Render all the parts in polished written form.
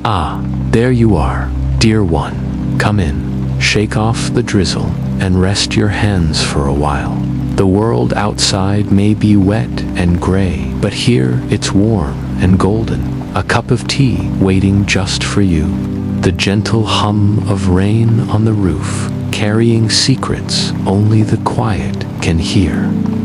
Ah, there you are, dear one. Come in, shake off the drizzle, and rest your hands for a while. The world outside may be wet and gray, but here it's warm and golden. A cup of tea waiting just for you. The gentle hum of rain on the roof, carrying secrets only the quiet can hear.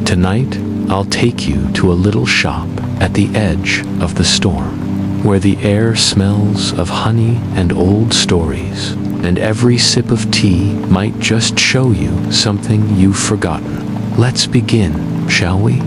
Tonight, I'll take you to a little shop at the edge of the storm, where the air smells of honey and old stories, and every sip of tea might just show you something you've forgotten. Let's begin, shall we?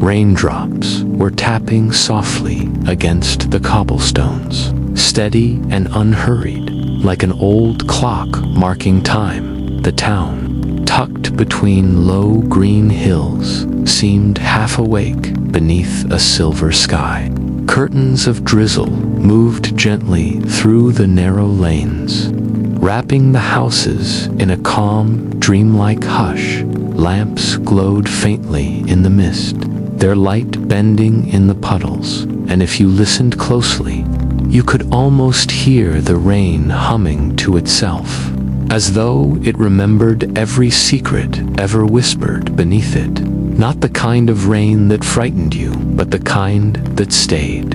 Raindrops were tapping softly against the cobblestones, steady and unhurried, like an old clock marking time. The town, tucked between low green hills, seemed half awake beneath a silver sky. Curtains of drizzle moved gently through the narrow lanes, wrapping the houses in a calm, dreamlike hush. Lamps glowed faintly in the mist, their light bending in the puddles, and if you listened closely, you could almost hear the rain humming to itself, as though it remembered every secret ever whispered beneath it. Not the kind of rain that frightened you, but the kind that stayed.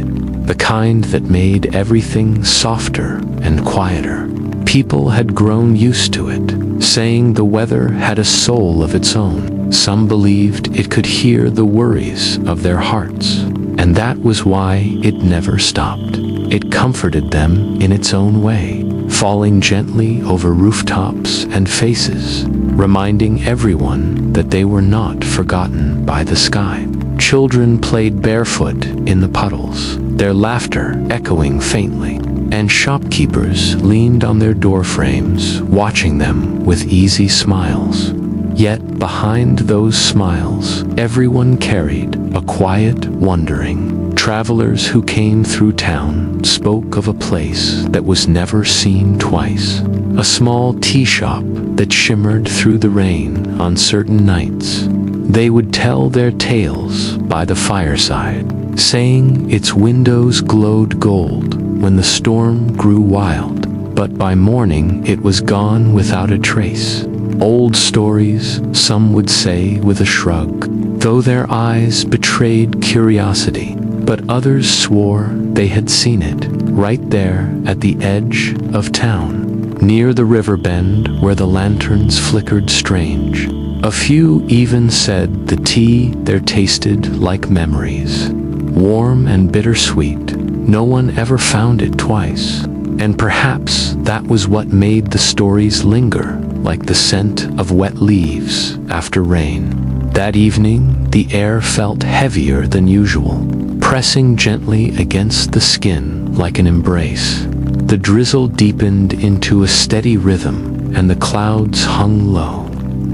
The kind that made everything softer and quieter. People had grown used to it, saying the weather had a soul of its own. Some believed it could hear the worries of their hearts, and that was why it never stopped. It comforted them in its own way, falling gently over rooftops and faces, reminding everyone that they were not forgotten by the sky. Children played barefoot in the puddles, their laughter echoing faintly, and shopkeepers leaned on their door frames, watching them with easy smiles. Yet behind those smiles, everyone carried a quiet wondering. Travelers who came through town spoke of a place that was never seen twice. A small tea shop that shimmered through the rain on certain nights. They would tell their tales by the fireside, saying its windows glowed gold when the storm grew wild, but by morning it was gone without a trace. Old stories, some would say with a shrug, though their eyes betrayed curiosity, but others swore they had seen it, right there at the edge of town, near the river bend where the lanterns flickered strange. A few even said the tea there tasted like memories, warm and bittersweet. No one ever found it twice, and perhaps that was what made the stories linger, like the scent of wet leaves after rain. That evening, the air felt heavier than usual, pressing gently against the skin like an embrace. The drizzle deepened into a steady rhythm, and the clouds hung low,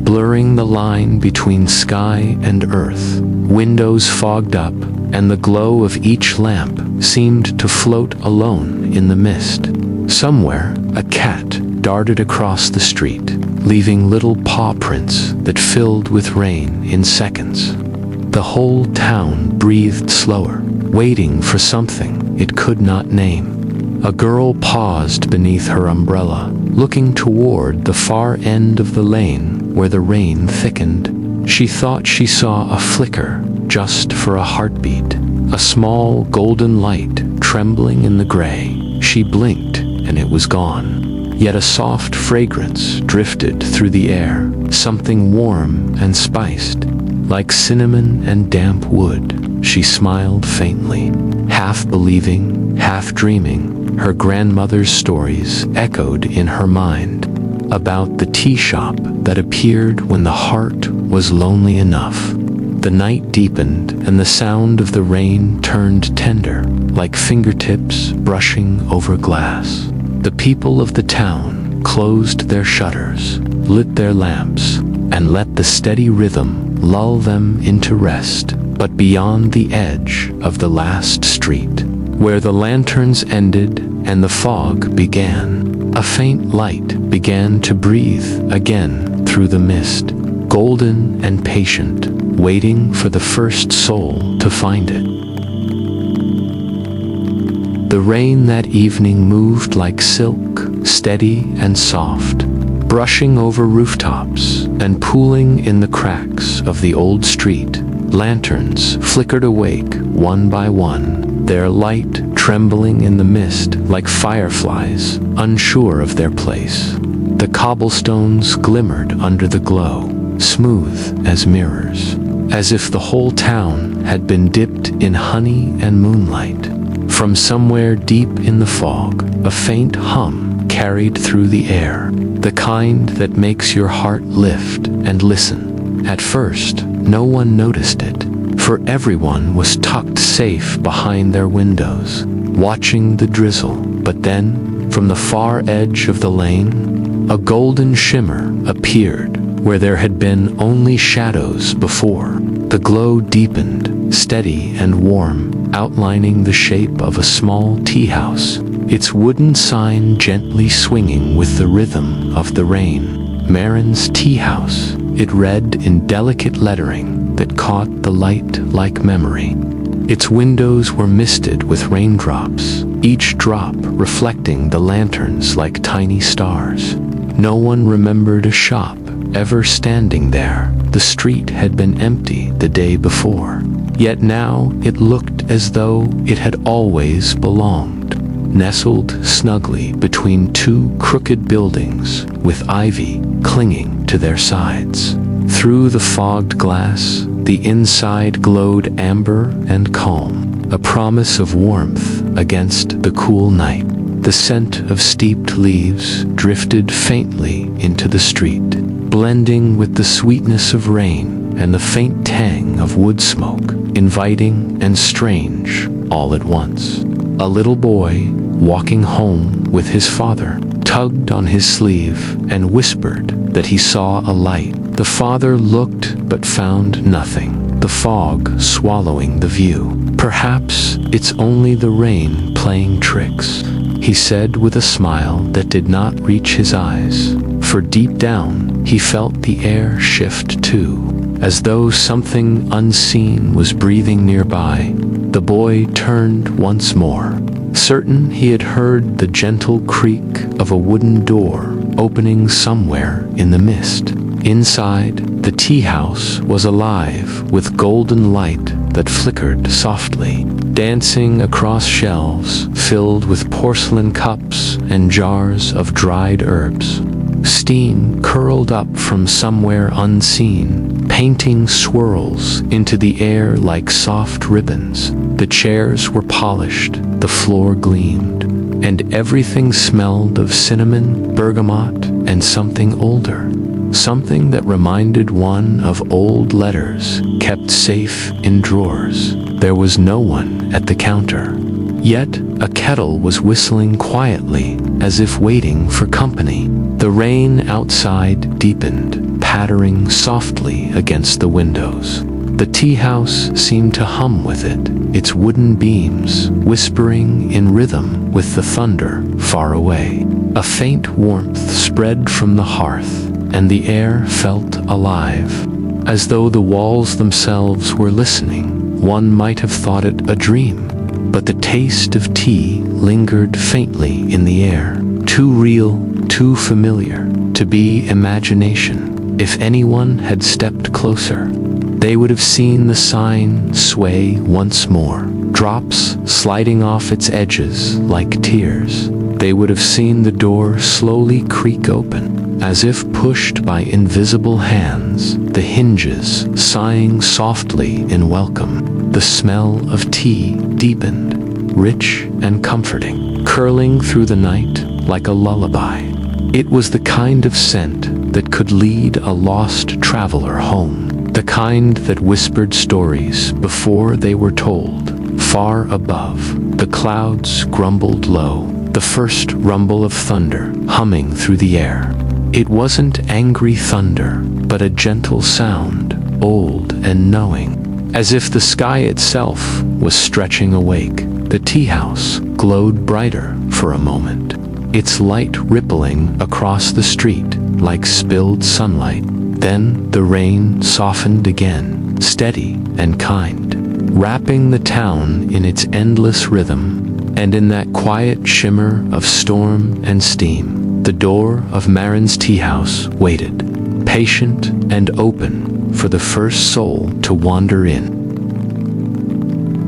blurring the line between sky and earth. Windows fogged up, and the glow of each lamp seemed to float alone in the mist. Somewhere, a cat darted across the street, leaving little paw prints that filled with rain in seconds. The whole town breathed slower, waiting for something it could not name. A girl paused beneath her umbrella, looking toward the far end of the lane where the rain thickened. She thought she saw a flicker, just for a heartbeat, a small golden light trembling in the gray. She blinked, and it was gone. Yet a soft fragrance drifted through the air, something warm and spiced, like cinnamon and damp wood. She smiled faintly, half believing, half dreaming. Her grandmother's stories echoed in her mind, about the tea shop that appeared when the heart was lonely enough. The night deepened, and the sound of the rain turned tender, like fingertips brushing over glass. The people of the town closed their shutters, lit their lamps, and let the steady rhythm lull them into rest. But beyond the edge of the last street, where the lanterns ended and the fog began, a faint light began to breathe again through the mist. golden and patient, waiting for the first soul to find it. The rain that evening moved like silk, steady and soft, brushing over rooftops and pooling in the cracks of the old street. Lanterns flickered awake one by one, their light trembling in the mist like fireflies, unsure of their place. The cobblestones glimmered under the glow, smooth as mirrors, as if the whole town had been dipped in honey and moonlight. From somewhere deep in the fog, a faint hum carried through the air, the kind that makes your heart lift and listen. At first, no one noticed it, for everyone was tucked safe behind their windows, watching the drizzle. But then, from the far edge of the lane, a golden shimmer appeared where there had been only shadows before. The glow deepened, steady and warm, outlining the shape of a small tea house, its wooden sign gently swinging with the rhythm of the rain. Marin's Tea House, it read in delicate lettering that caught the light like memory. Its windows were misted with raindrops, each drop reflecting the lanterns like tiny stars. No one remembered a shop ever standing there. The street had been empty the day before, yet now it looked as though it had always belonged, nestled snugly between two crooked buildings with ivy clinging to their sides. Through the fogged glass, the inside glowed amber and calm, a promise of warmth against the cool night. The scent of steeped leaves drifted faintly into the street, blending with the sweetness of rain and the faint tang of wood smoke, inviting and strange all at once. A little boy, walking home with his father, tugged on his sleeve and whispered that he saw a light. The father looked but found nothing, the fog swallowing the view. Perhaps it's only the rain playing tricks, he said with a smile that did not reach his eyes, for deep down he felt the air shift too, as though something unseen was breathing nearby. The boy turned once more, certain he had heard the gentle creak of a wooden door opening somewhere in the mist. Inside, the tea house was alive with golden light that flickered softly, dancing across shelves filled with porcelain cups and jars of dried herbs. Steam curled up from somewhere unseen, painting swirls into the air like soft ribbons. The chairs were polished, the floor gleamed, and everything smelled of cinnamon, bergamot, and something older. Something that reminded one of old letters kept safe in drawers. There was no one at the counter, yet a kettle was whistling quietly as if waiting for company. The rain outside deepened, pattering softly against the windows. The tea house seemed to hum with it, its wooden beams whispering in rhythm with the thunder far away. A faint warmth spread from the hearth, and the air felt alive, as though the walls themselves were listening. One might have thought it a dream, but the taste of tea lingered faintly in the air, too real, too familiar to be imagination. If anyone had stepped closer, they would have seen the sign sway once more, drops sliding off its edges like tears. They would have seen the door slowly creak open, as if pushed by invisible hands, the hinges sighing softly in welcome. The smell of tea deepened, rich and comforting, curling through the night like a lullaby. It was the kind of scent that could lead a lost traveler home, the kind that whispered stories before they were told. Far above, the clouds grumbled low, the first rumble of thunder humming through the air. It wasn't angry thunder, but a gentle sound, old and knowing, as if the sky itself was stretching awake. The tea house glowed brighter for a moment, its light rippling across the street like spilled sunlight. Then the rain softened again, steady and kind, wrapping the town in its endless rhythm. And in that quiet shimmer of storm and steam, the door of Marin's tea house waited, patient and open for the first soul to wander in.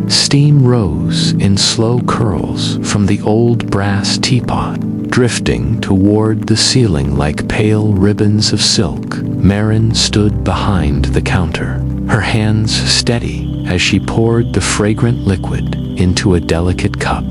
Steam rose in slow curls from the old brass teapot, drifting toward the ceiling like pale ribbons of silk. Marin stood behind the counter, her hands steady as she poured the fragrant liquid into a delicate cup.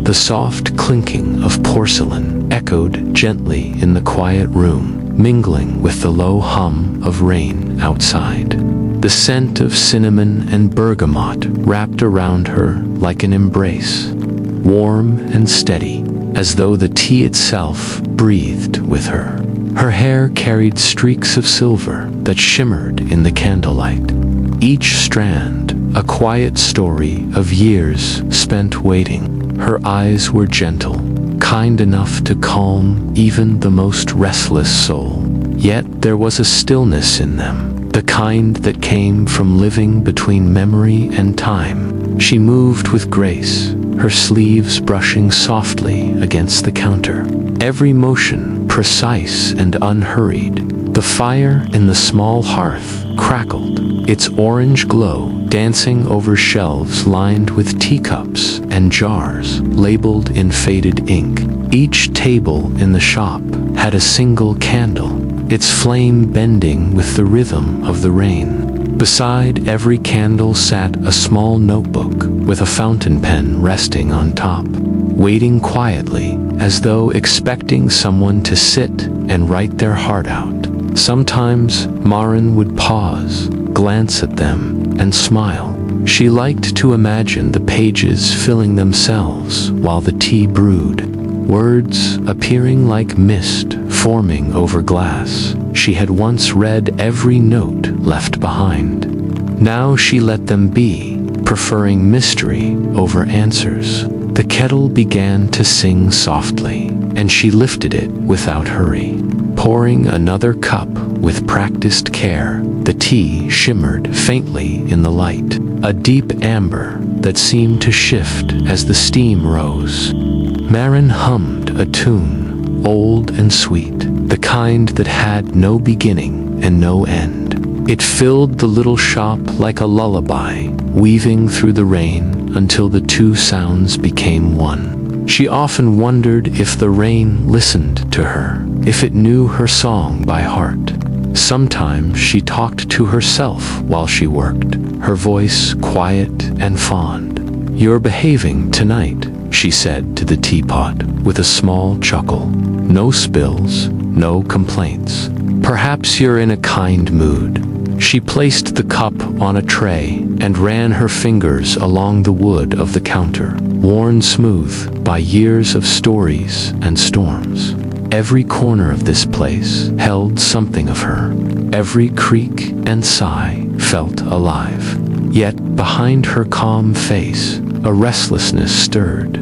The soft clinking of porcelain echoed gently in the quiet room, mingling with the low hum of rain outside. The scent of cinnamon and bergamot wrapped around her like an embrace, warm and steady, as though the tea itself breathed with her. Her hair carried streaks of silver that shimmered in the candlelight, each strand a quiet story of years spent waiting. Her eyes were gentle, kind enough to calm even the most restless soul. Yet there was a stillness in them, the kind that came from living between memory and time. She moved with grace, her sleeves brushing softly against the counter, every motion precise and unhurried. The fire in the small hearth crackled, its orange glow dancing over shelves lined with teacups and jars labeled in faded ink. Each table in the shop had a single candle, its flame bending with the rhythm of the rain. Beside every candle sat a small notebook with a fountain pen resting on top, waiting quietly as though expecting someone to sit and write their heart out. Sometimes Marin would pause, glance at them, and smile. She liked to imagine the pages filling themselves while the tea brewed, words appearing like mist forming over glass. She had once read every note left behind. Now she let them be, preferring mystery over answers. The kettle began to sing softly, and she lifted it without hurry, pouring another cup with practiced care. The tea shimmered faintly in the light, a deep amber that seemed to shift as the steam rose. Marin hummed a tune, old and sweet, the kind that had no beginning and no end. It filled the little shop like a lullaby, weaving through the rain until the two sounds became one. She often wondered if the rain listened to her, if it knew her song by heart. Sometimes she talked to herself while she worked, her voice quiet and fond. "You're behaving tonight," she said to the teapot with a small chuckle. "No spills, no complaints. Perhaps you're in a kind mood." She placed the cup on a tray and ran her fingers along the wood of the counter, worn smooth by years of stories and storms. Every corner of this place held something of her. Every creak and sigh felt alive. Yet behind her calm face, a restlessness stirred,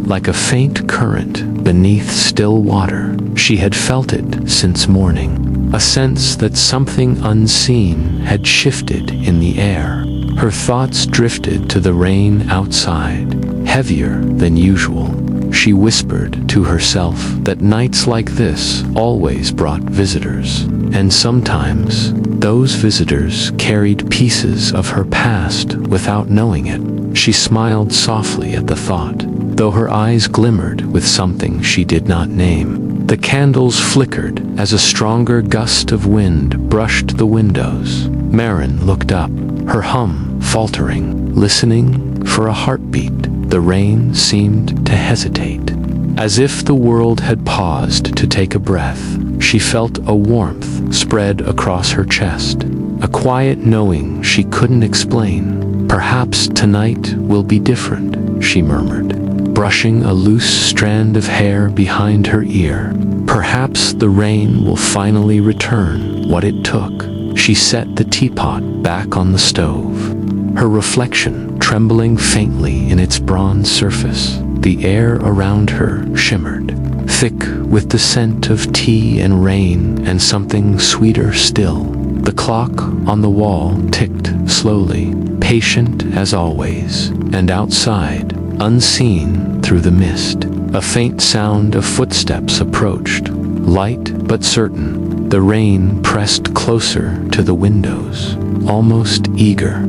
like a faint current beneath still water. She had felt it since morning, a sense that something unseen had shifted in the air. Her thoughts drifted to the rain outside, heavier than usual. She whispered to herself that nights like this always brought visitors, and sometimes those visitors carried pieces of her past without knowing it. She smiled softly at the thought, though her eyes glimmered with something she did not name. The candles flickered as a stronger gust of wind brushed the windows. Marin looked up, her hum faltering, listening for a heartbeat. The rain seemed to hesitate, as if the world had paused to take a breath. She felt a warmth spread across her chest, a quiet knowing she couldn't explain. "Perhaps tonight will be different," she murmured, brushing a loose strand of hair behind her ear. "Perhaps the rain will finally return what it took." She set the teapot back on the stove, her reflection trembling faintly in its bronze surface. The air around her shimmered, thick with the scent of tea and rain and something sweeter still, The clock on the wall ticked slowly, patient as always, and outside, unseen through the mist, a faint sound of footsteps approached, light but certain. The rain pressed closer to the windows, almost eager,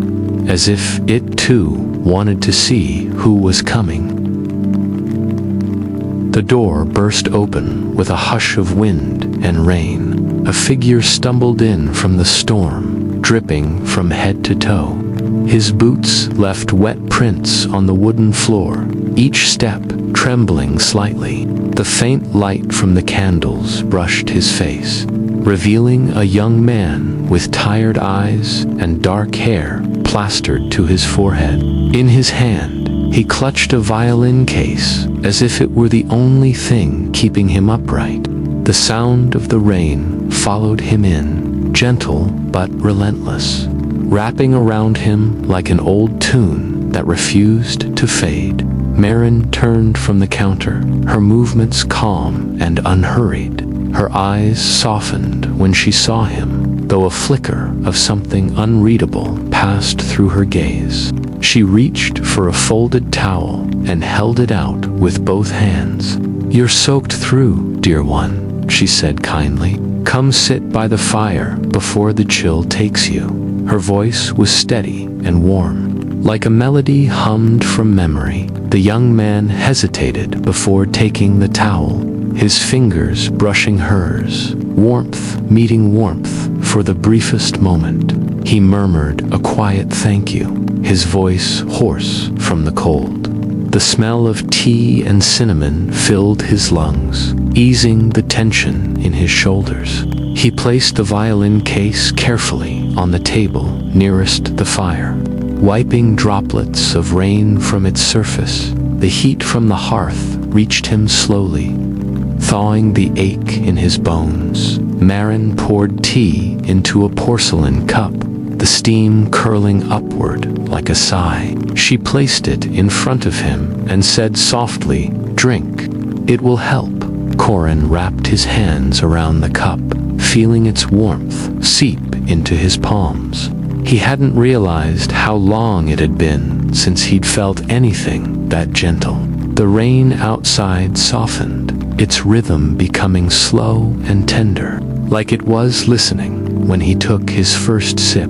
as if it too wanted to see who was coming. The door burst open with a hush of wind and rain. A figure stumbled in from the storm, dripping from head to toe. His boots left wet prints on the wooden floor, each step trembling slightly. The faint light from the candles brushed his face, revealing a young man with tired eyes and dark hair plastered to his forehead. In his hand, he clutched a violin case, as if it were the only thing keeping him upright. The sound of the rain followed him in, gentle but relentless, wrapping around him like an old tune that refused to fade. Marin turned from the counter, her movements calm and unhurried. Her eyes softened when she saw him, though a flicker of something unreadable passed through her gaze. She reached for a folded towel and held it out with both hands. "You're soaked through, dear one," she said kindly. "Come sit by the fire before the chill takes you." Her voice was steady and warm, like a melody hummed from memory. The young man hesitated before taking the towel, his fingers brushing hers, warmth meeting warmth for the briefest moment. He murmured a quiet thank you, his voice hoarse from the cold. The smell of tea and cinnamon filled his lungs, easing the tension in his shoulders. He placed the violin case carefully on the table nearest the fire, wiping droplets of rain from its surface. The heat from the hearth reached him slowly, thawing the ache in his bones. Marin poured tea into a porcelain cup, the steam curling upward like a sigh. She placed it in front of him and said softly, "Drink. It will help." Corin wrapped his hands around the cup, feeling its warmth seep into his palms. He hadn't realized how long it had been since he'd felt anything that gentle. The rain outside softened, its rhythm becoming slow and tender, like it was listening when he took his first sip.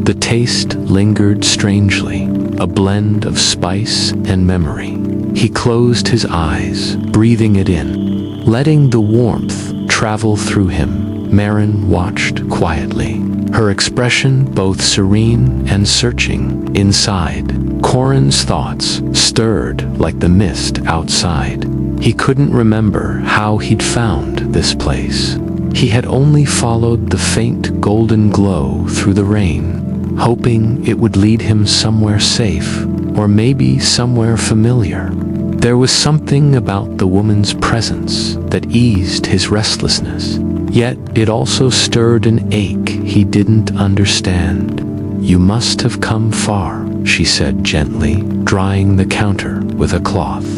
The taste lingered strangely, a blend of spice and memory. He closed his eyes, breathing it in, letting the warmth travel through him. Marin watched quietly, her expression both serene and searching. Inside, Corin's thoughts stirred like the mist outside. He couldn't remember how he'd found this place. He had only followed the faint golden glow through the rain, hoping it would lead him somewhere safe, or maybe somewhere familiar. There was something about the woman's presence that eased his restlessness, yet it also stirred an ache he didn't understand. "You must have come far," she said gently, drying the counter with a cloth.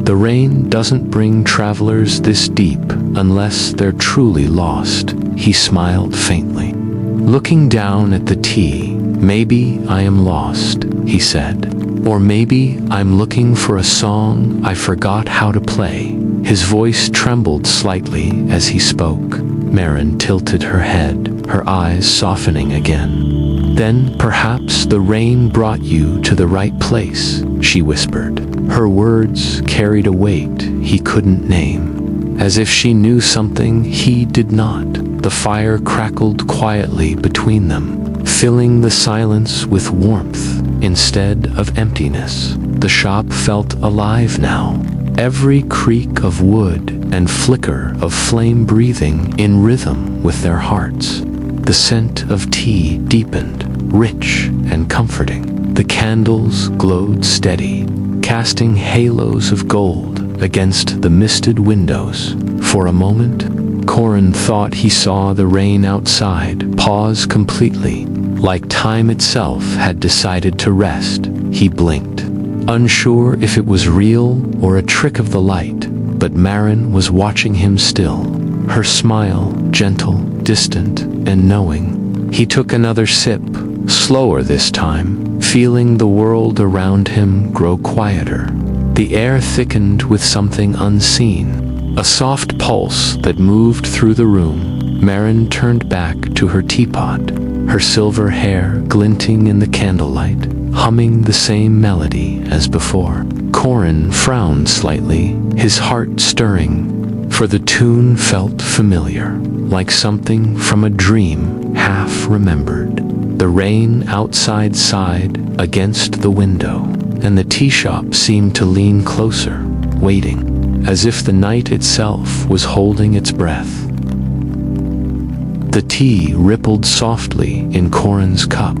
"The rain doesn't bring travelers this deep unless they're truly lost." He smiled faintly, looking down at the tea. "Maybe I am lost," he said. "Or maybe I'm looking for a song I forgot how to play." His voice trembled slightly as he spoke. Marin tilted her head, her eyes softening again. "Then perhaps the rain brought you to the right place," she whispered. Her words carried a weight he couldn't name, as if she knew something he did not. The fire crackled quietly between them, filling the silence with warmth instead of emptiness. The shop felt alive now, every creak of wood and flicker of flame breathing in rhythm with their hearts. The scent of tea deepened, rich and comforting. The candles glowed steady, casting halos of gold against the misted windows. For a moment, Corin thought he saw the rain outside pause completely, like time itself had decided to rest. He blinked, unsure if it was real or a trick of the light, but Marin was watching him still, her smile gentle, distant, and knowing. He took another sip, slower this time, feeling the world around him grow quieter. The air thickened with something unseen, a soft pulse that moved through the room. Marin turned back to her teapot, her silver hair glinting in the candlelight, humming the same melody as before. Corin frowned slightly, his heart stirring, for the tune felt familiar, like something from a dream half remembered. The rain outside sighed against the window, and the tea shop seemed to lean closer, waiting, as if the night itself was holding its breath. The tea rippled softly in Corin's cup,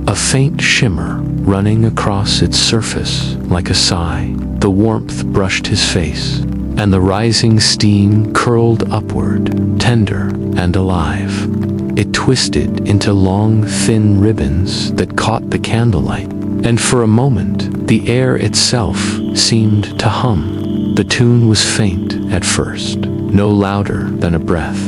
a faint shimmer running across its surface like a sigh. The warmth brushed his face, and the rising steam curled upward, tender and alive. It twisted into long, thin ribbons that caught the candlelight, and for a moment, the air itself seemed to hum. The tune was faint at first, no louder than a breath,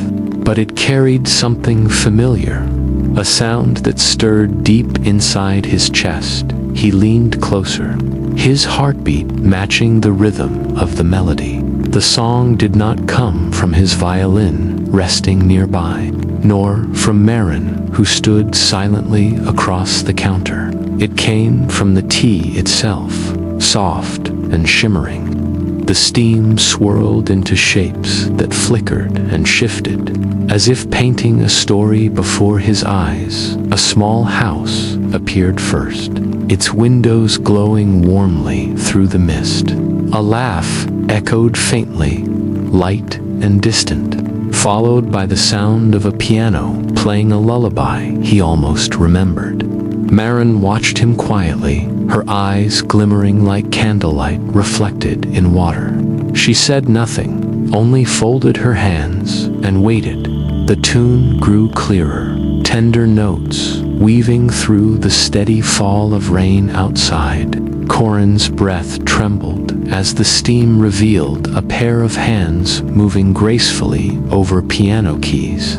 but it carried something familiar, a sound that stirred deep inside his chest. He leaned closer, his heartbeat matching the rhythm of the melody. The song did not come from his violin resting nearby, nor from Marin, who stood silently across the counter. It came from the tea itself, soft and shimmering. The steam swirled into shapes that flickered and shifted, as if painting a story before his eyes. A small house appeared first, its windows glowing warmly through the mist. A laugh echoed faintly, light and distant, followed by the sound of a piano playing a lullaby he almost remembered. Marin watched him quietly, her eyes glimmering like candlelight reflected in water. She said nothing, only folded her hands and waited. The tune grew clearer, tender notes weaving through the steady fall of rain outside. Corin's breath trembled as the steam revealed a pair of hands moving gracefully over piano keys.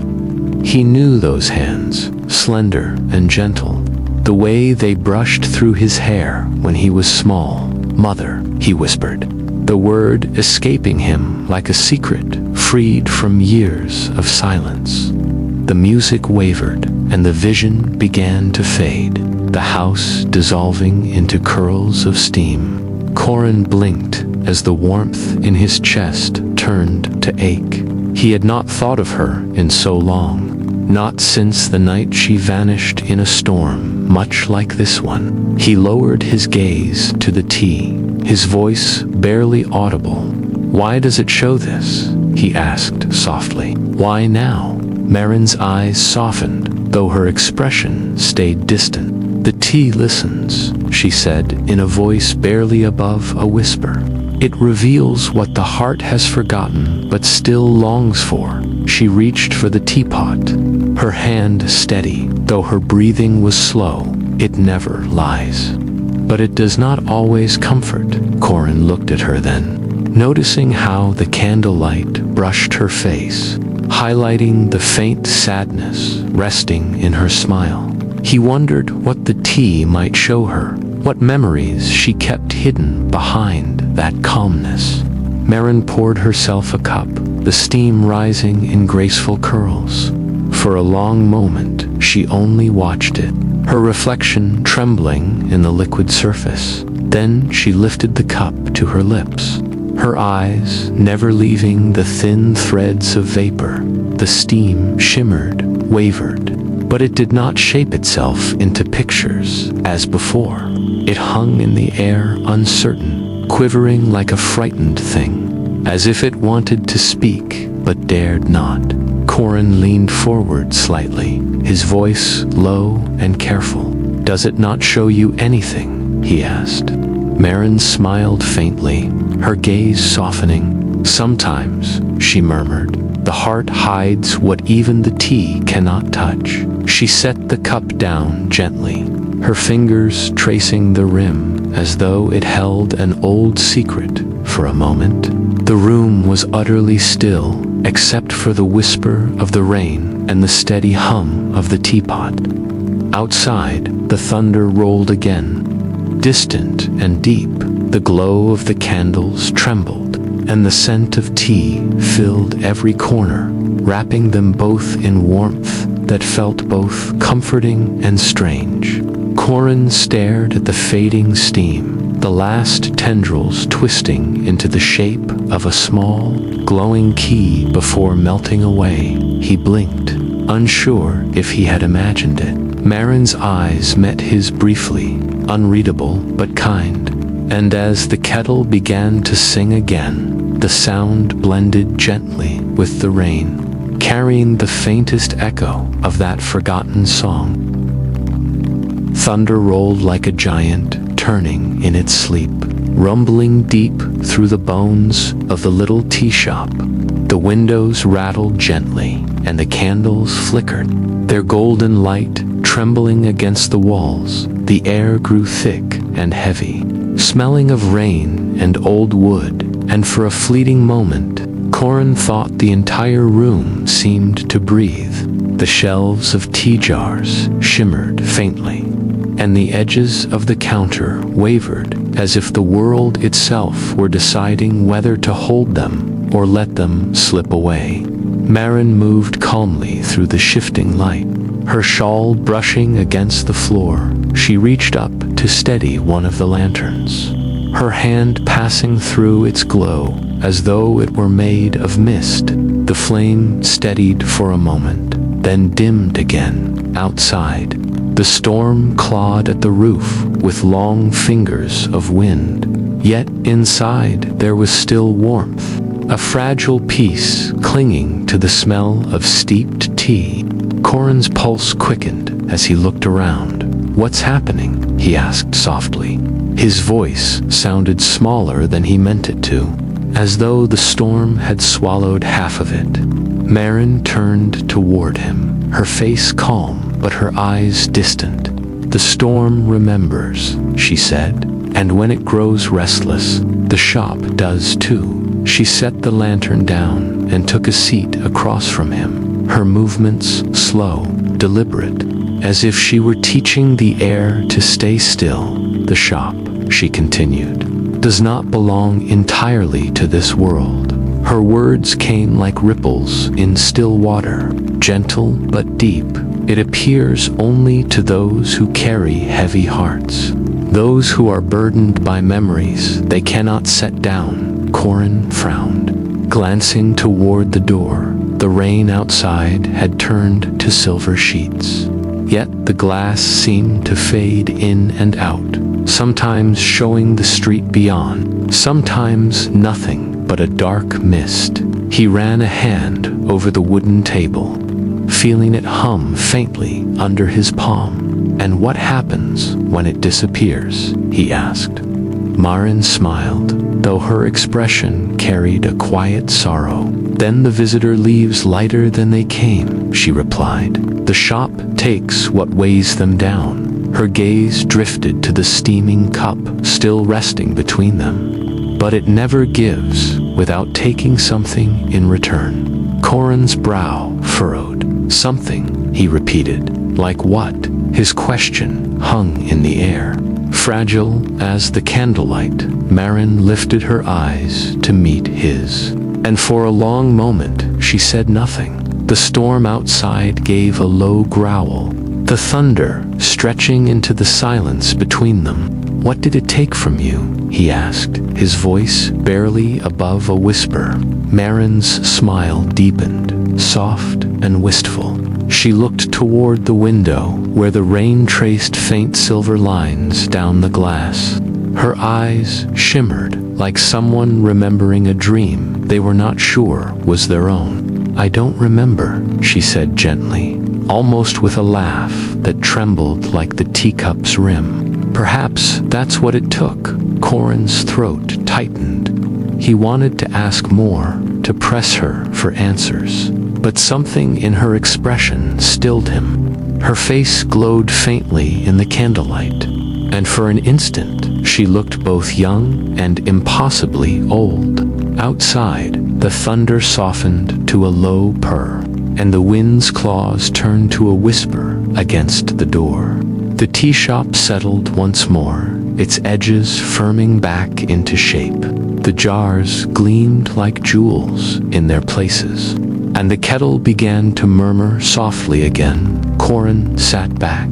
He knew those hands, slender and gentle, the way they brushed through his hair when he was small. "Mother," he whispered, the word escaping him like a secret freed from years of silence. The music wavered, and the vision began to fade, the house dissolving into curls of steam. Corin blinked as the warmth in his chest turned to ache. He had not thought of her in so long, not since the night she vanished in a storm much like this one. He lowered his gaze to the tea, his voice barely audible. "Why does it show this?" he asked softly. "Why now?" Marin's eyes softened, though her expression stayed distant. "The tea listens," she said in a voice barely above a whisper. "It reveals what the heart has forgotten but still longs for." She reached for the teapot, her hand steady, though her breathing was slow. "It never lies. But it does not always comfort." Corin looked at her then, noticing how the candlelight brushed her face, highlighting the faint sadness resting in her smile. He wondered what the tea might show her, what memories she kept hidden behind that calmness. Marin poured herself a cup, the steam rising in graceful curls. For a long moment, she only watched it, her reflection trembling in the liquid surface. Then she lifted the cup to her lips, her eyes never leaving the thin threads of vapor. The steam shimmered, wavered, but it did not shape itself into pictures as before. It hung in the air, uncertain, quivering like a frightened thing, as if it wanted to speak but dared not. Corin leaned forward slightly, his voice low and careful. "Does it not show you anything?" he asked. Marin smiled faintly, her gaze softening. "Sometimes," she murmured, "the heart hides what even the tea cannot touch." She set the cup down gently, her fingers tracing the rim as though it held an old secret. For a moment, the room was utterly still, except for the whisper of the rain and the steady hum of the teapot. Outside, the thunder rolled again, distant and deep. The glow of the candles trembled, and the scent of tea filled every corner, wrapping them both in warmth that felt both comforting and strange. Corin stared at the fading steam, the last tendrils twisting into the shape of a small, glowing key before melting away. He blinked, unsure if he had imagined it. Marin's eyes met his briefly, unreadable but kind, and as the kettle began to sing again, the sound blended gently with the rain, carrying the faintest echo of that forgotten song. Thunder rolled like a giant, turning in its sleep, rumbling deep through the bones of the little tea shop. The windows rattled gently, and the candles flickered, their golden light trembling against the walls. The air grew thick and heavy, smelling of rain and old wood, and for a fleeting moment, Corin thought the entire room seemed to breathe. The shelves of tea jars shimmered faintly, and the edges of the counter wavered as if the world itself were deciding whether to hold them or let them slip away. Marin moved calmly through the shifting light, her shawl brushing against the floor. She reached up to steady one of the lanterns, her hand passing through its glow as though it were made of mist. The flame steadied for a moment, then dimmed again. Outside, the storm clawed at the roof with long fingers of wind. Yet inside there was still warmth, a fragile peace clinging to the smell of steeped tea. Corin's pulse quickened as he looked around. "What's happening?" he asked softly. His voice sounded smaller than he meant it to, as though the storm had swallowed half of it. Marin turned toward him, her face calm but her eyes distant. "The storm remembers," she said, "and when it grows restless, the shop does too." She set the lantern down and took a seat across from him, her movements slow, deliberate, as if she were teaching the air to stay still. "The shop," she continued, "does not belong entirely to this world." Her words came like ripples in still water, gentle but deep. "It appears only to those who carry heavy hearts, those who are burdened by memories they cannot set down." Corin frowned, glancing toward the door. The rain outside had turned to silver sheets, yet the glass seemed to fade in and out, sometimes showing the street beyond, sometimes nothing but a dark mist. He ran a hand over the wooden table, feeling it hum faintly under his palm. "And what happens when it disappears?" he asked. Marin smiled, though her expression carried a quiet sorrow. "Then the visitor leaves lighter than they came," she replied. "The shop takes what weighs them down." Her gaze drifted to the steaming cup still resting between them. "But it never gives without taking something in return." Corin's brow furrowed. "Something," he repeated. "Like what?" His question hung in the air, fragile as the candlelight. Marin lifted her eyes to meet his, and for a long moment she said nothing. The storm outside gave a low growl, the thunder stretching into the silence between them. "What did it take from you?" he asked, his voice barely above a whisper. Marin's smile deepened, soft and wistful. She looked toward the window, where the rain traced faint silver lines down the glass. Her eyes shimmered like someone remembering a dream they were not sure was their own. "I don't remember," she said gently, almost with a laugh that trembled like the teacup's rim. Perhaps that's what it took. Corin's throat tightened. He wanted to ask more, to press her for answers, but something in her expression stilled him. Her face glowed faintly in the candlelight, and for an instant She looked both young and impossibly old. Outside, the thunder softened to a low purr, and the wind's claws turned to a whisper against the door. The tea shop settled once more, its edges firming back into shape. The jars gleamed like jewels in their places, and the kettle began to murmur softly again. Corin sat back,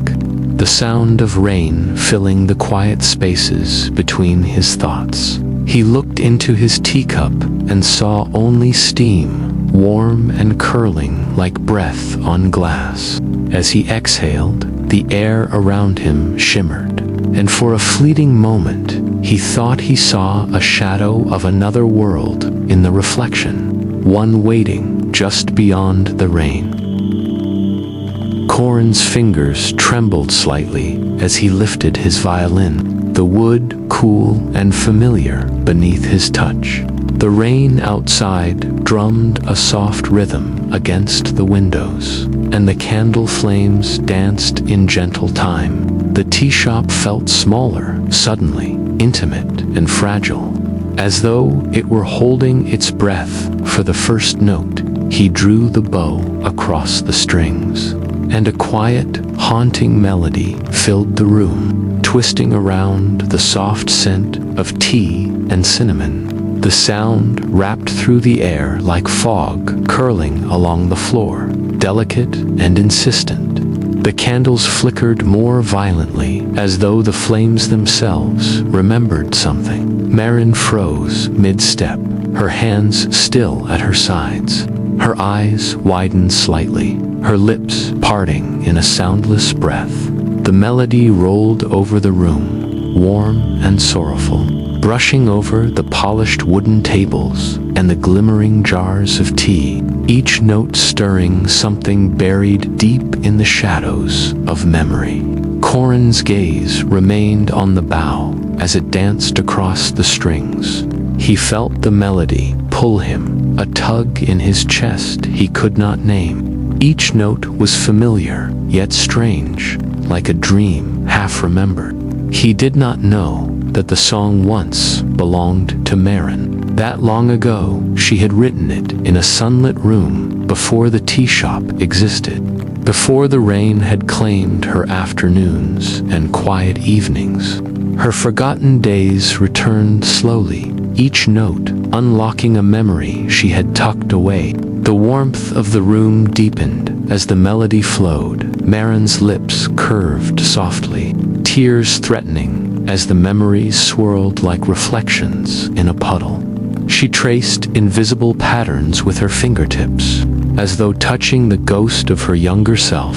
the sound of rain filling the quiet spaces between his thoughts. He looked into his teacup and saw only steam, warm and curling like breath on glass. As he exhaled, the air around him shimmered, and for a fleeting moment, he thought he saw a shadow of another world in the reflection, one waiting just beyond the rain. Corin's fingers trembled slightly as he lifted his violin, the wood cool and familiar beneath his touch. The rain outside drummed a soft rhythm against the windows, and the candle flames danced in gentle time. The tea shop felt smaller, suddenly, intimate and fragile. As though it were holding its breath for the first note, he drew the bow across the strings, and a quiet, haunting melody filled the room, twisting around the soft scent of tea and cinnamon. The sound wrapped through the air like fog curling along the floor, delicate and insistent. The candles flickered more violently, as though the flames themselves remembered something. Marin froze mid-step, her hands still at her sides. Her eyes widened slightly, her lips parting in a soundless breath. The melody rolled over the room, warm and sorrowful, brushing over the polished wooden tables and the glimmering jars of tea, each note stirring something buried deep in the shadows of memory. Corin's gaze remained on the bow as it danced across the strings. He felt the melody pull him, a tug in his chest he could not name. Each note was familiar, yet strange, like a dream half remembered. He did not know that the song once belonged to Marin. That long ago, she had written it in a sunlit room before the tea shop existed, before the rain had claimed her afternoons and quiet evenings. Her forgotten days returned slowly, each note unlocking a memory she had tucked away. The warmth of the room deepened as the melody flowed. Marin's lips curved softly, tears threatening as the memories swirled like reflections in a puddle. She traced invisible patterns with her fingertips, as though touching the ghost of her younger self.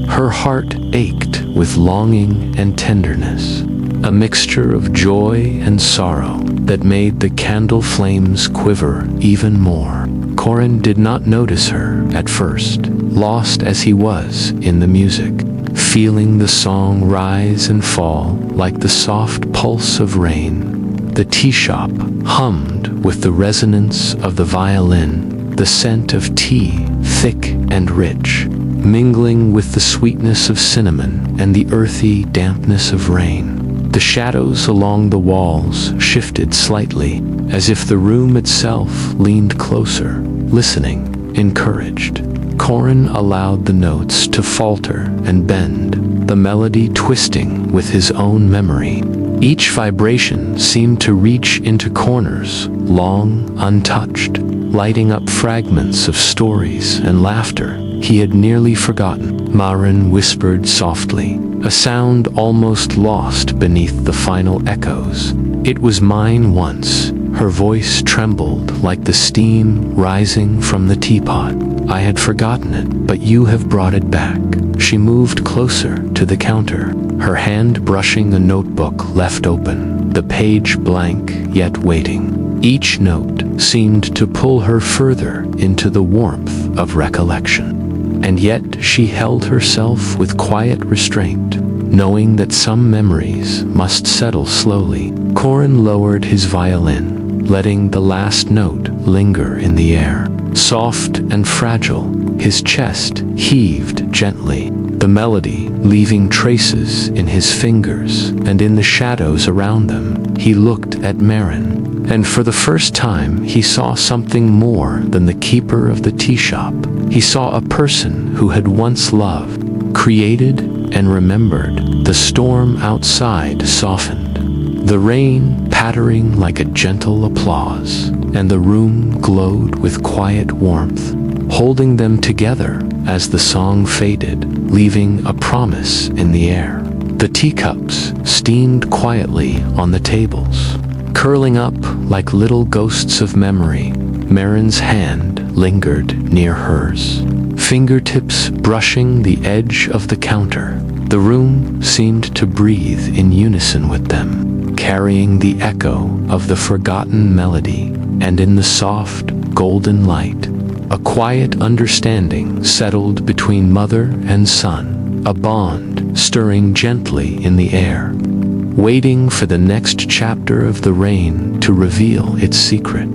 Her heart ached with longing and tenderness, a mixture of joy and sorrow that made the candle flames quiver even more. Corin did not notice her at first, lost as he was in the music, feeling the song rise and fall like the soft pulse of rain. The tea shop hummed with the resonance of the violin, the scent of tea, thick and rich, mingling with the sweetness of cinnamon and the earthy dampness of rain. The shadows along the walls shifted slightly, as if the room itself leaned closer, listening, encouraged. Corin allowed the notes to falter and bend, the melody twisting with his own memory. Each vibration seemed to reach into corners, long untouched, lighting up fragments of stories and laughter he had nearly forgotten. Marin whispered softly, a sound almost lost beneath the final echoes. "It was mine once." Her voice trembled like the steam rising from the teapot. "I had forgotten it, but you have brought it back." She moved closer to the counter, her hand brushing a notebook left open, the page blank yet waiting. Each note seemed to pull her further into the warmth of recollection. And yet she held herself with quiet restraint, knowing that some memories must settle slowly. Corin lowered his violin, letting the last note linger in the air. Soft and fragile, his chest heaved gently, the melody leaving traces in his fingers and in the shadows around them. He looked at Marin, and for the first time he saw something more than the keeper of the tea shop. He saw a person who had once loved, created, and remembered. The storm outside softened, the rain pattering like a gentle applause, and the room glowed with quiet warmth, holding them together as the song faded, leaving a promise in the air. The teacups steamed quietly on the tables, curling up like little ghosts of memory. Marin's hand lingered near hers, fingertips brushing the edge of the counter. The room seemed to breathe in unison with them, carrying the echo of the forgotten melody, and in the soft, golden light, a quiet understanding settled between mother and son, a bond stirring gently in the air, waiting for the next chapter of the rain to reveal its secret.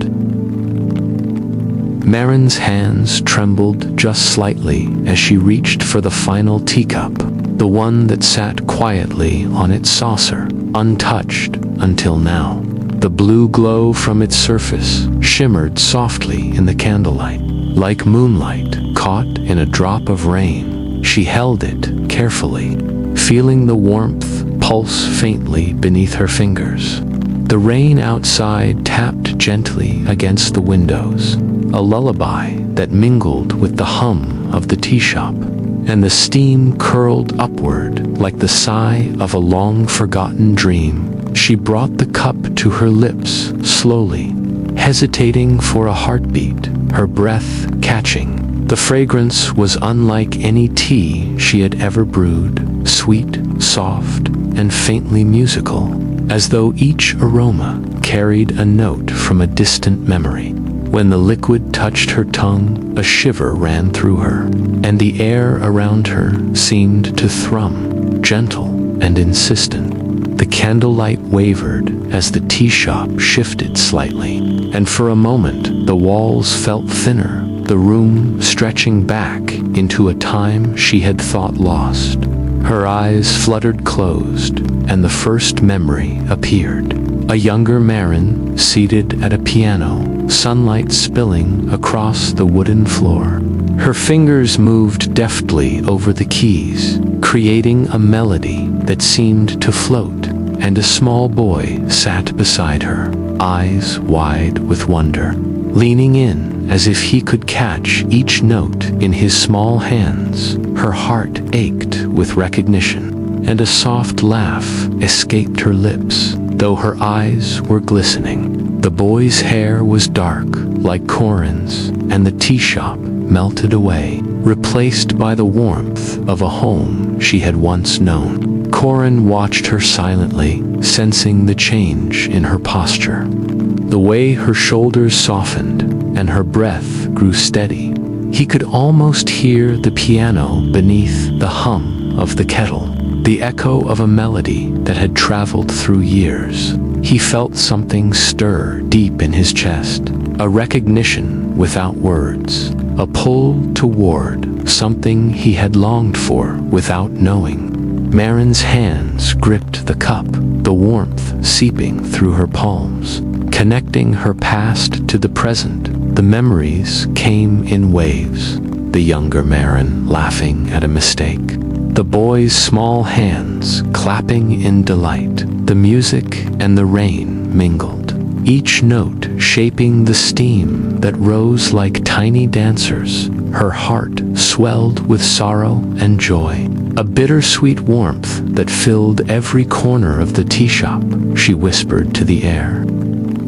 Marin's hands trembled just slightly as she reached for the final teacup, the one that sat quietly on its saucer, untouched until now. The blue glow from its surface shimmered softly in the candlelight, like moonlight caught in a drop of rain. She held it carefully, feeling the warmth pulse faintly beneath her fingers. The rain outside tapped gently against the windows, a lullaby that mingled with the hum of the tea shop, and the steam curled upward like the sigh of a long-forgotten dream. She brought the cup to her lips slowly, hesitating for a heartbeat, her breath catching. The fragrance was unlike any tea she had ever brewed, sweet, soft, and faintly musical, as though each aroma carried a note from a distant memory. When the liquid touched her tongue, a shiver ran through her, and the air around her seemed to thrum, gentle and insistent. The candlelight wavered as the tea shop shifted slightly, and for a moment the walls felt thinner, the room stretching back into a time she had thought lost. Her eyes fluttered closed, and the first memory appeared. A younger Marin seated at a piano, sunlight spilling across the wooden floor. Her fingers moved deftly over the keys, creating a melody that seemed to float, and a small boy sat beside her, eyes wide with wonder, leaning in as if he could catch each note in his small hands. Her heart ached with recognition, and a soft laugh escaped her lips, though her eyes were glistening. The boy's hair was dark, like Corin's, and the tea shop melted away, replaced by the warmth of a home she had once known. Corin watched her silently, sensing the change in her posture, the way her shoulders softened and her breath grew steady. He could almost hear the piano beneath the hum of the kettle, the echo of a melody that had traveled through years. He felt something stir deep in his chest, a recognition without words, a pull toward something he had longed for without knowing. Marin's hands gripped the cup, the warmth seeping through her palms, connecting her past to the present. The memories came in waves, the younger Marin laughing at a mistake, the boy's small hands clapping in delight. The music and the rain mingled, each note shaping the steam that rose like tiny dancers. Her heart swelled with sorrow and joy, a bittersweet warmth that filled every corner of the tea shop. She whispered to the air,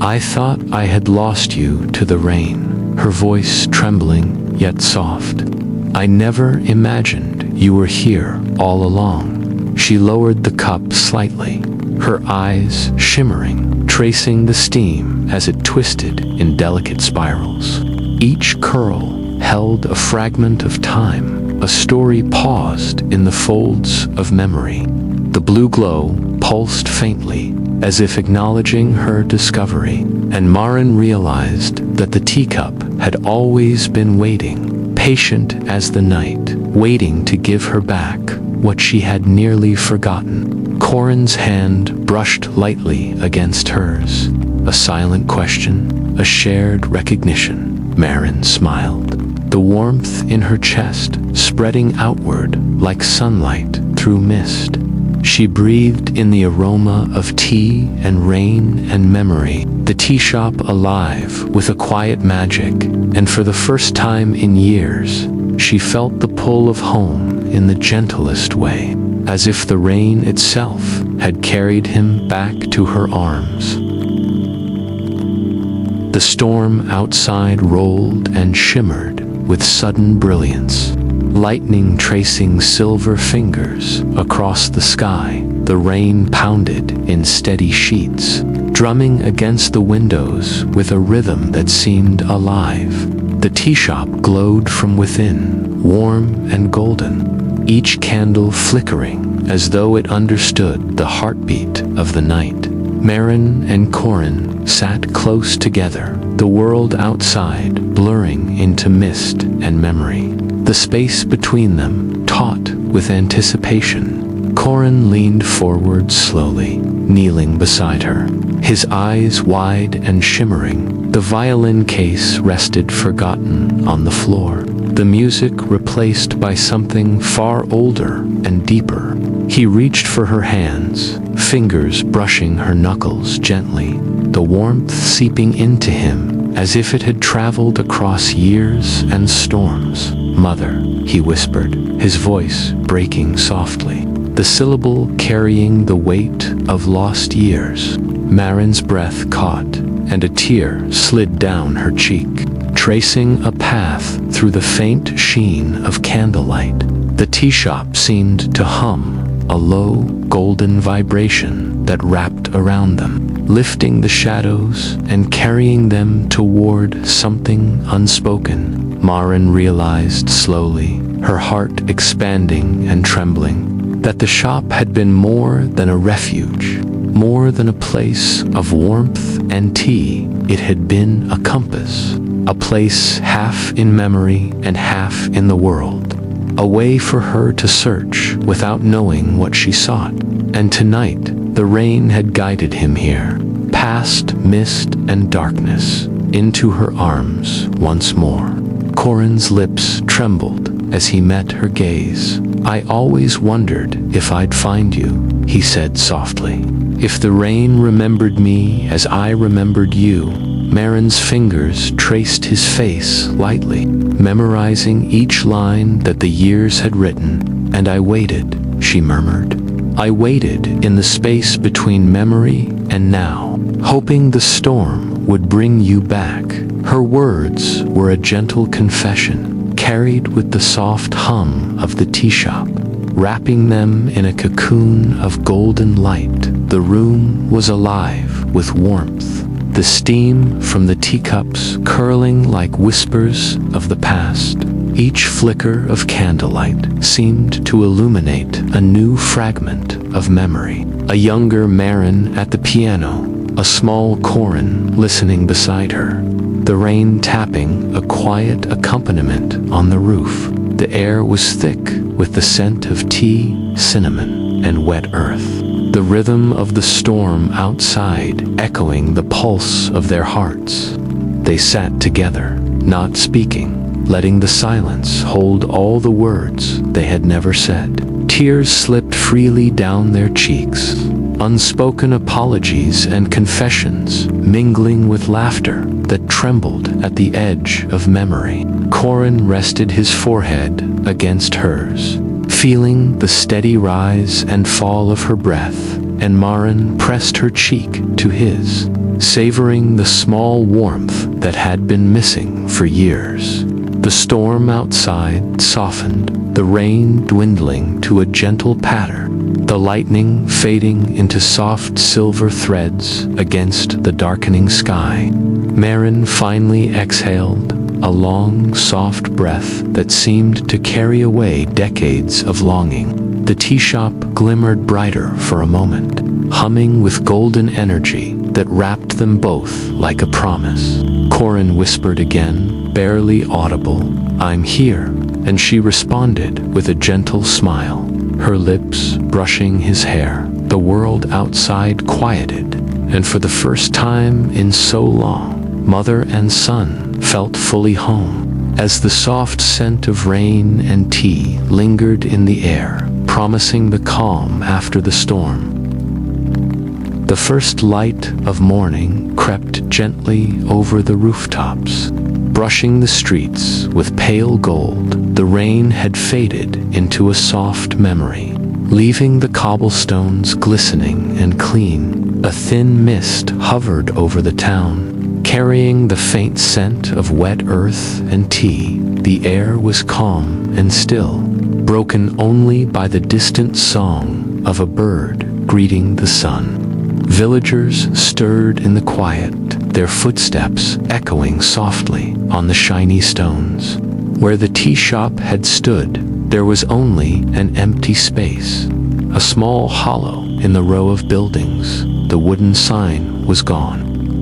"I thought I had lost you to the rain," her voice trembling yet soft. "I never imagined you were here all along." She lowered the cup slightly, her eyes shimmering, tracing the steam as it twisted in delicate spirals. Each curl held a fragment of time, a story paused in the folds of memory. The blue glow pulsed faintly, as if acknowledging her discovery, and Marin realized that the teacup had always been waiting, patient as the night, waiting to give her back what she had nearly forgotten. Corin's hand brushed lightly against hers. A silent question, a shared recognition. Marin smiled, the warmth in her chest spreading outward like sunlight through mist. She breathed in the aroma of tea and rain and memory, the tea shop alive with a quiet magic, and for the first time in years, she felt the pull of home in the gentlest way, as if the rain itself had carried him back to her arms. The storm outside rolled and shimmered with sudden brilliance, lightning tracing silver fingers across the sky. The rain pounded in steady sheets, drumming against the windows with a rhythm that seemed alive. The tea shop glowed from within, warm and golden, each candle flickering as though it understood the heartbeat of the night. Marin and Corin sat close together, the world outside blurring into mist and memory. The space between them taut with anticipation. Corin leaned forward slowly, kneeling beside her, his eyes wide and shimmering. The violin case rested forgotten on the floor, the music replaced by something far older and deeper. He reached for her hands, fingers brushing her knuckles gently, the warmth seeping into him as if it had traveled across years and storms. "Mother," he whispered, his voice breaking softly, the syllable carrying the weight of lost years. Marin's breath caught, and a tear slid down her cheek, tracing a path through the faint sheen of candlelight. The tea shop seemed to hum, a low, golden vibration that wrapped around them, lifting the shadows and carrying them toward something unspoken. Marin realized slowly, her heart expanding and trembling, that the shop had been more than a refuge, more than a place of warmth and tea. It had been a compass, a place half in memory and half in the world, a way for her to search without knowing what she sought. And tonight, the rain had guided him here, past mist and darkness, into her arms once more. Corin's lips trembled as he met her gaze. "I always wondered if I'd find you," he said softly. "If the rain remembered me as I remembered you." Marin's fingers traced his face lightly, memorizing each line that the years had written. "And I waited," she murmured. "I waited in the space between memory and now, hoping the storm would bring you back." Her words were a gentle confession, carried with the soft hum of the tea shop, wrapping them in a cocoon of golden light. The room was alive with warmth, the steam from the teacups curling like whispers of the past. Each flicker of candlelight seemed to illuminate a new fragment of memory. A younger Marin at the piano, a small Corin listening beside her, the rain tapping a quiet accompaniment on the roof. The air was thick with the scent of tea, cinnamon, and wet earth. The rhythm of the storm outside echoing the pulse of their hearts. They sat together, not speaking, letting the silence hold all the words they had never said. Tears slipped freely down their cheeks, unspoken apologies and confessions mingling with laughter that trembled at the edge of memory. Corin rested his forehead against hers, feeling the steady rise and fall of her breath, and Marin pressed her cheek to his, savoring the small warmth that had been missing for years. The storm outside softened, the rain dwindling to a gentle patter, the lightning fading into soft silver threads against the darkening sky. Marin finally exhaled, a long, soft breath that seemed to carry away decades of longing. The tea shop glimmered brighter for a moment, humming with golden energy that wrapped them both like a promise. Corin whispered again, barely audible, "I'm here," and she responded with a gentle smile, her lips brushing his hair. The world outside quieted, and for the first time in so long, mother and son felt fully home, as the soft scent of rain and tea lingered in the air, promising the calm after the storm. The first light of morning crept gently over the rooftops, brushing the streets with pale gold. The rain had faded into a soft memory, leaving the cobblestones glistening and clean. A thin mist hovered over the town, carrying the faint scent of wet earth and tea. The air was calm and still, broken only by the distant song of a bird greeting the sun. Villagers stirred in the quiet, their footsteps echoing softly on the shiny stones. Where the tea shop had stood, there was only an empty space, a small hollow in the row of buildings. The wooden sign was gone,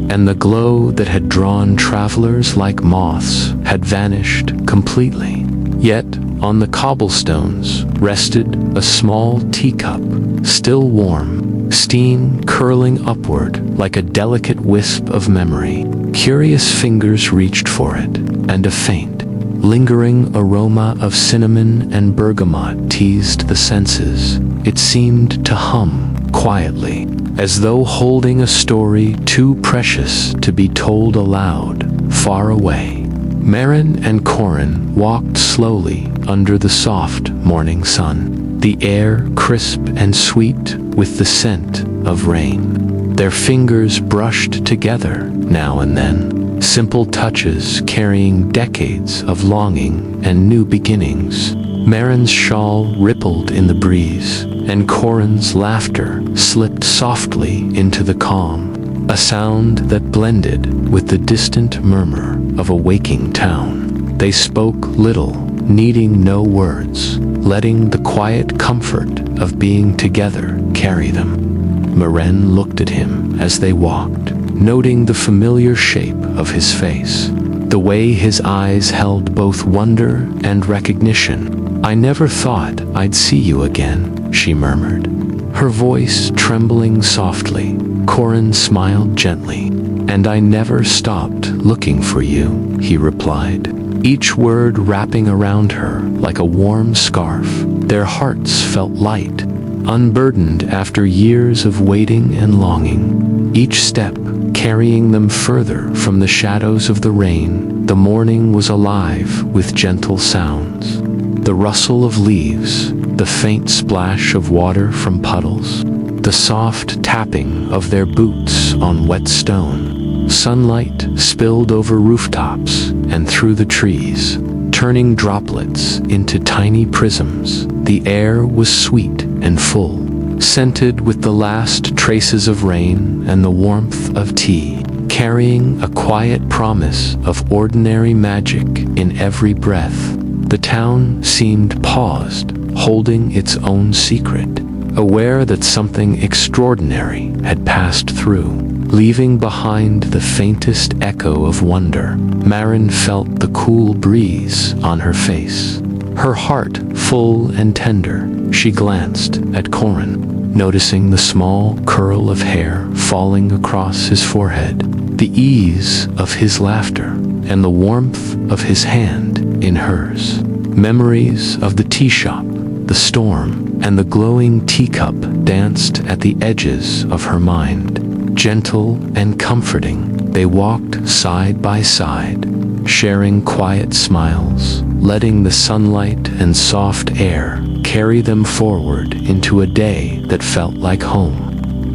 and the glow that had drawn travelers like moths had vanished completely. Yet, on the cobblestones rested a small teacup, still warm, steam curling upward like a delicate wisp of memory. Curious fingers reached for it, and a faint, lingering aroma of cinnamon and bergamot teased the senses. It seemed to hum quietly, as though holding a story too precious to be told aloud, far away. Marin and Corin walked slowly under the soft morning sun, the air crisp and sweet with the scent of rain. Their fingers brushed together now and then, simple touches carrying decades of longing and new beginnings. Marin's shawl rippled in the breeze, and Corin's laughter slipped softly into the calm, a sound that blended with the distant murmur of a waking town. They spoke little, needing no words, letting the quiet comfort of being together carry them. Marin looked at him as they walked, noting the familiar shape of his face, the way his eyes held both wonder and recognition. "I never thought I'd see you again," she murmured, her voice trembling softly. Corin smiled gently. "And I never stopped looking for you," he replied, each word wrapping around her like a warm scarf. Their hearts felt light, unburdened after years of waiting and longing, each step carrying them further from the shadows of the rain. The morning was alive with gentle sounds, the rustle of leaves, the faint splash of water from puddles, the soft tapping of their boots on wet stone. Sunlight spilled over rooftops and through the trees, turning droplets into tiny prisms. The air was sweet and full, scented with the last traces of rain and the warmth of tea, carrying a quiet promise of ordinary magic in every breath. The town seemed paused, holding its own secret, aware that something extraordinary had passed through, leaving behind the faintest echo of wonder. Marin felt the cool breeze on her face, her heart full and tender. She glanced at Corin, noticing the small curl of hair falling across his forehead, the ease of his laughter, and the warmth of his hand in hers. Memories of the tea shop, the storm, and the glowing teacup danced at the edges of her mind. Gentle and comforting, they walked side by side, sharing quiet smiles, letting the sunlight and soft air carry them forward into a day that felt like home.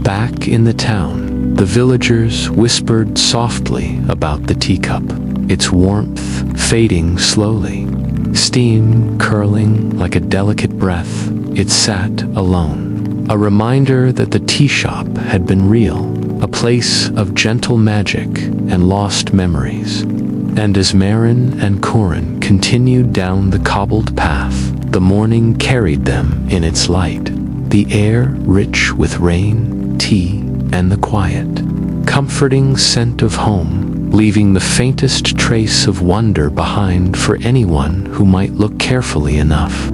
Back in the town, the villagers whispered softly about the teacup, its warmth fading slowly, steam curling like a delicate breath. It sat alone, a reminder that the tea shop had been real, a place of gentle magic and lost memories. And as Marin and Corin continued down the cobbled path, The morning carried them in its light, the air rich with rain, tea, and the quiet, comforting scent of home, leaving the faintest trace of wonder behind for anyone who might look carefully enough.